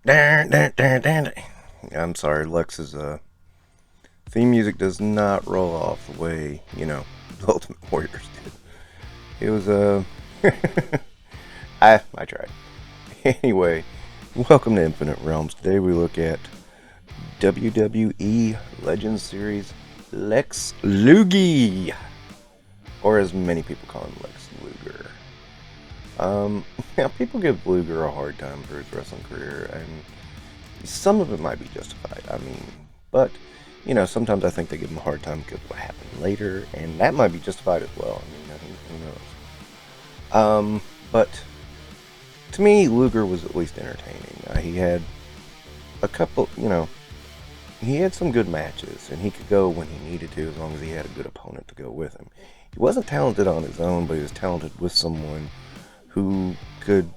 I'm sorry, Lex's theme music does not roll off the way, the Ultimate Warriors did. It was, I tried. Anyway, welcome to Infinite Realms. Today we look at WWE Legends Series Lex Luger, or as many people call him, Lex Luger. Now people give Luger a hard time for his wrestling career, and some of it might be justified. But sometimes I think they give him a hard time because of what happened later, and that might be justified as well. Who knows? But to me, Luger was at least entertaining. He had a couple, he had some good matches, and he could go when he needed to as long as he had a good opponent to go with him. He wasn't talented on his own, but he was talented with someone who could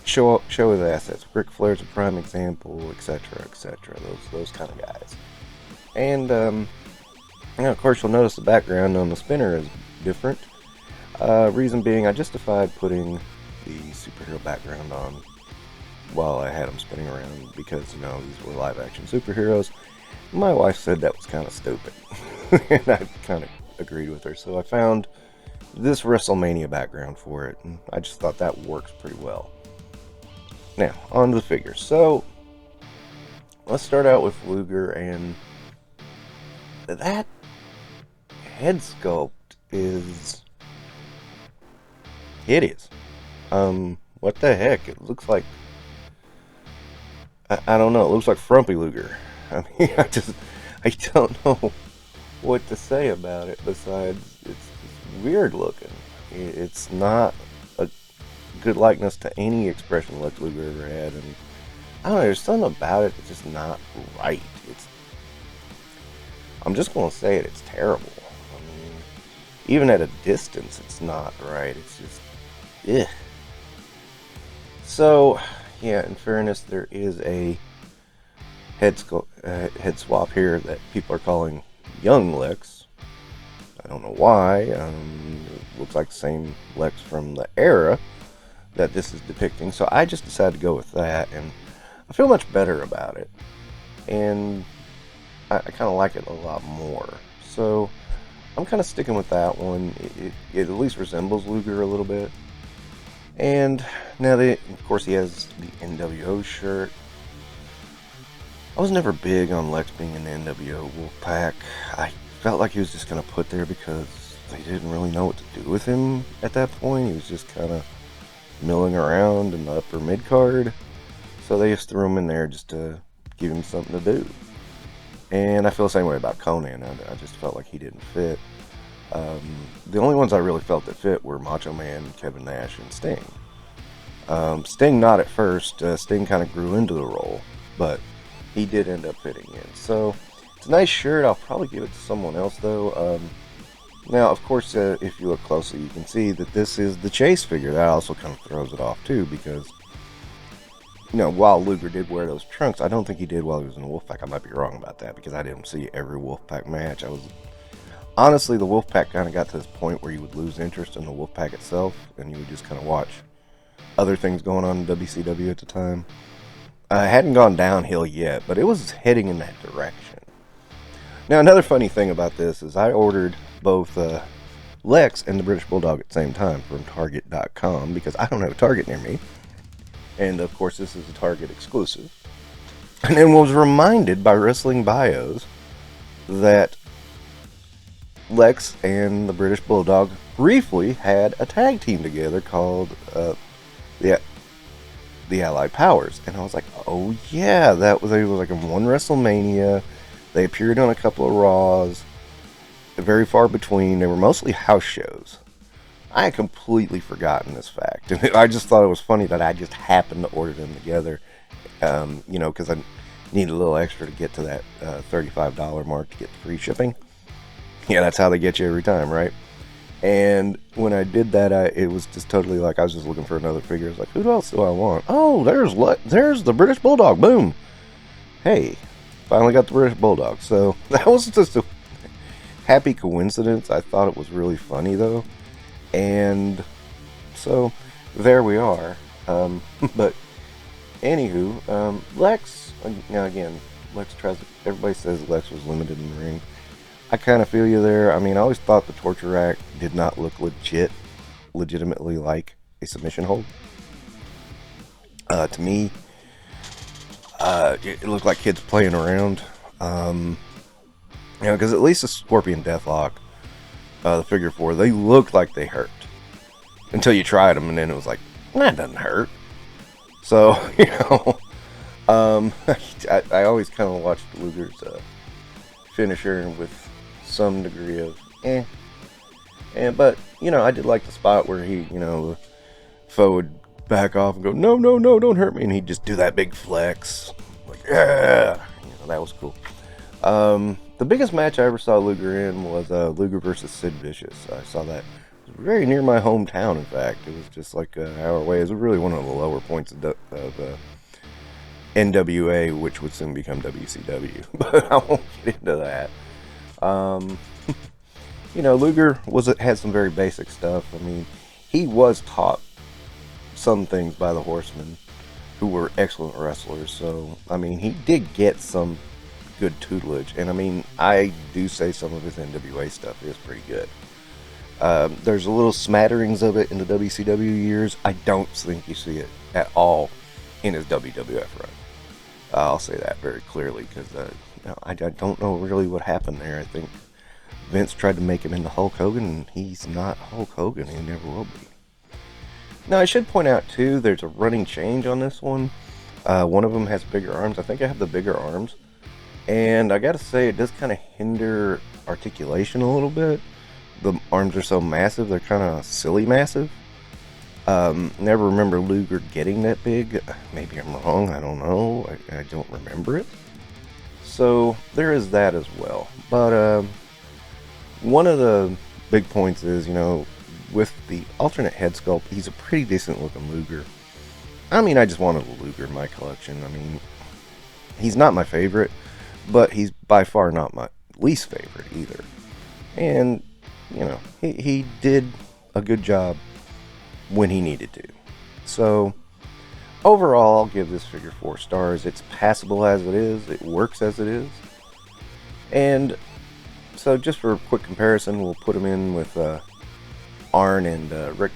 show his assets. Ric Flair's a prime example, etc., etc. Those kind of guys. And of course, you'll notice the background on the spinner is different. Reason being, I justified putting the superhero background on while I had him spinning around because these were live action superheroes. My wife said that was kind of stupid, and I kind of agreed with her. So I found this WrestleMania background for it, and I just thought that works pretty well. Now, on to the figures. So, let's start out with Luger, and that head sculpt is hideous. What the heck? It looks like, I don't know, it looks like Frumpy Luger. I don't know what to say about it besides it's weird looking. It's not a good likeness to any expression Lex Luger ever had, and I don't know, there's something about it that's just not right. I'm just gonna say it, it's terrible. Even at a distance, it's not right. It's just, ugh. So, yeah, in fairness, there is a head swap here that people are calling Young Lex. I don't know why. It looks like the same Lex from the era that this is depicting. So I just decided to go with that, and I feel much better about it. And I kind of like it a lot more. So I'm kind of sticking with that one. It at least resembles Luger a little bit. And now, of course, he has the NWO shirt. I was never big on Lex being in the NWO Wolfpack. I felt like he was just kind of put there because they didn't really know what to do with him at that point. He was just kind of milling around in the upper mid-card. So they just threw him in there just to give him something to do. And I feel the same way about Conan. I just felt like he didn't fit. The only ones I really felt that fit were Macho Man, Kevin Nash, and Sting. Sting not at first. Sting kind of grew into the role, but he did end up fitting in. So it's a nice shirt. I'll probably give it to someone else though. Now, of course, if you look closely, you can see that this is the Chase figure. That also kind of throws it off too, because while Luger did wear those trunks, I don't think he did while he was in the Wolfpack. I might be wrong about that because I didn't see every Wolfpack match. Honestly, the Wolfpack kind of got to this point where you would lose interest in the Wolfpack itself, and you would just kind of watch other things going on in WCW at the time. I hadn't gone downhill yet, but it was heading in that direction. Now, another funny thing about this is I ordered both Lex and the British Bulldog at the same time from Target.com because I don't have a Target near me. And, of course, this is a Target exclusive. And then was reminded by Wrestling Bios that Lex and the British Bulldog briefly had a tag team together called the Allied Powers. And I was like, oh yeah, it was like in one WrestleMania. They appeared on a couple of Raws. Very far between. They were mostly house shows. I had completely forgotten this fact. And I just thought it was funny that I just happened to order them together. Because I needed a little extra to get to that $35 mark to get the free shipping. Yeah, that's how they get you every time, right? And when I did that, it was just totally like I was just looking for another figure. I was like, who else do I want? Oh, there's the British Bulldog. Boom. Hey, finally got the British Bulldog. So that was just a happy coincidence. I thought it was really funny, though. And so there we are. But Anywho, Lex, now again, Lex tries, everybody says Lex was limited in the ring. I kind of feel you there. I mean, I always thought the torture rack did not look legitimately like a submission hold. To me, it looked like kids playing around. Because at least the Scorpion Deathlock, the figure 4, they looked like they hurt. Until you tried them, and then it was like, that doesn't hurt. So, I always kind of watched Luger's finisher with some degree of but I did like the spot where he, the foe would back off and go, no, don't hurt me, and he'd just do that big flex, like, yeah, that was cool. The biggest match I ever saw Luger in was Luger versus Sid Vicious. I saw that very near my hometown. In fact, it was just like an hour away. It was really one of the lower points of NWA, which would soon become WCW, but I won't get into that. Luger had some very basic stuff. I mean, he was taught some things by the Horsemen, who were excellent wrestlers. So, I mean, he did get some good tutelage, and I mean, I do say some of his NWA stuff is pretty good. There's a little smatterings of it in the WCW years. I don't think you see it at all in his WWF run. I'll say that very clearly, because I don't know really what happened there. I think Vince tried to make him into Hulk Hogan, and he's not Hulk Hogan. He never will be. Now, I should point out, too, there's a running change on this one. One of them has bigger arms. I think I have the bigger arms. And I gotta say, it does kind of hinder articulation a little bit. The arms are so massive, they're kind of silly massive. Never remember Luger getting that big. Maybe I'm wrong, I don't know. I don't remember it. So, there is that as well. But, one of the big points is, with the alternate head sculpt, he's a pretty decent looking Luger. I mean, I just wanted a Luger in my collection. I mean, he's not my favorite, but he's by far not my least favorite either. And, he did a good job when he needed to. So, overall, I'll give this figure 4 stars. It's passable as it is. It works as it is. And so, just for a quick comparison, we'll put him in with Arn and Rick,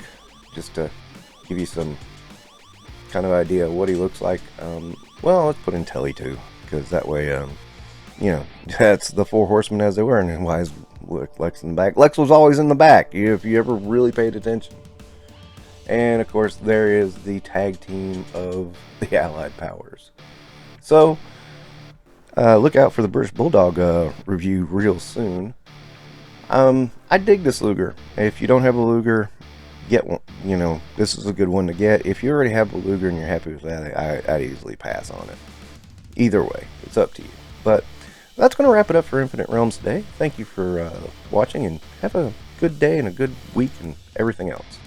just to give you some kind of idea of what he looks like. Well, let's put in Telly too, because that way, that's the 4 horsemen as they were. And why is Lex in the back? Lex was always in the back, if you ever really paid attention. And of course, there is the tag team of the Allied Powers. So, look out for the British Bulldog review real soon. I dig this Luger. If you don't have a Luger, get one. This is a good one to get. If you already have a Luger and you're happy with that, I'd easily pass on it. Either way, it's up to you. But that's going to wrap it up for Infinite Realms today. Thank you for watching, and have a good day and a good week and everything else.